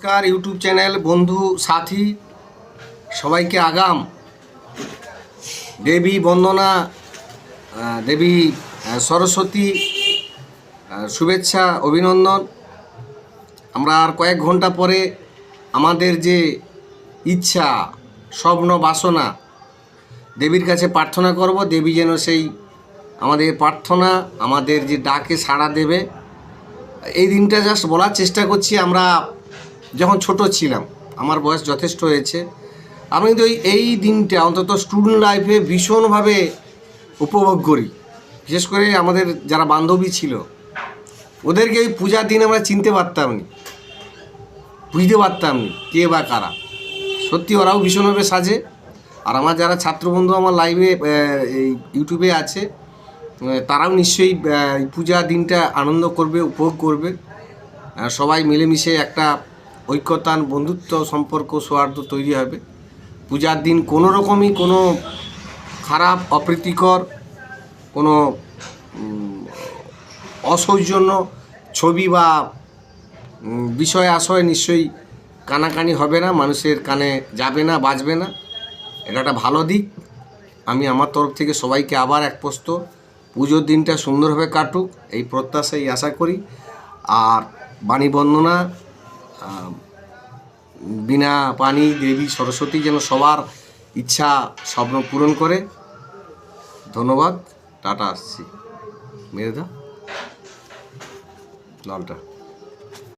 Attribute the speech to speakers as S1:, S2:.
S1: নমস্কার YouTube channel বন্ধু সাথী সবাইকে আগাম দেবী বন্দনা দেবী সরস্বতী শুভেচ্ছা অভিনন্দন। আমরা আর কয়েক ঘন্টা পরে আমাদের যে ইচ্ছা স্বপ্ন বাসনা দেবীর কাছে প্রার্থনা করব। দেবী যেন সেই আমাদের প্রার্থনা আমাদের যে ডাকে সাড়া দেবে। এই দিনটা জাস্ট বলার চেষ্টা করছি। আমরা যখন ছোট ছিলাম, আমার বয়স যথেষ্ট হয়েছে, আমি কিন্তু এই দিনটা অন্তত স্টুডেন্ট লাইফে ভীষণভাবে উপভোগ করি। বিশেষ করে আমাদের যারা বান্ধবী ছিল, ওদেরকে ওই পূজার দিন আমরা চিনতে পারতাম না, বুঝতে পারতাম না কে বা কারা। সত্যি ওরাও ভীষণভাবে সাজে। আর আমার যারা ছাত্রবন্ধু আমার লাইভে এই ইউটিউবে আছে, তারাও নিশ্চয়ই পূজা দিনটা আনন্দ করবে, উপভোগ করবে। সবাই মিলেমিশে একটা ঐক্যতান বন্ধুত্ব সম্পর্ক সৌহার্দ্য তৈরি হবে। পূজার দিন কোনো রকমই কোনো খারাপ অপ্রীতিকর কোনো অসৌজন্য ছবি বা বিষয় আশয় নিশ্চয়ই কানাকানি হবে না, মানুষের কানে যাবে না, বাজবে না। এটা একটা ভালো দিক। আমি আমার তরফ থেকে সবাইকে আবার এক প্রস্ত পুজোর দিনটা সুন্দরভাবে কাটুক এই প্রত্যাশাই আশা করি। আর বাণী বন্দনা বিনা পানি দেবী সরস্বতী যেন সবার ইচ্ছা স্বপ্ন পূরণ করে। ধন্যবাদ, টাটা, আসছি। মেরে দাও নলটা।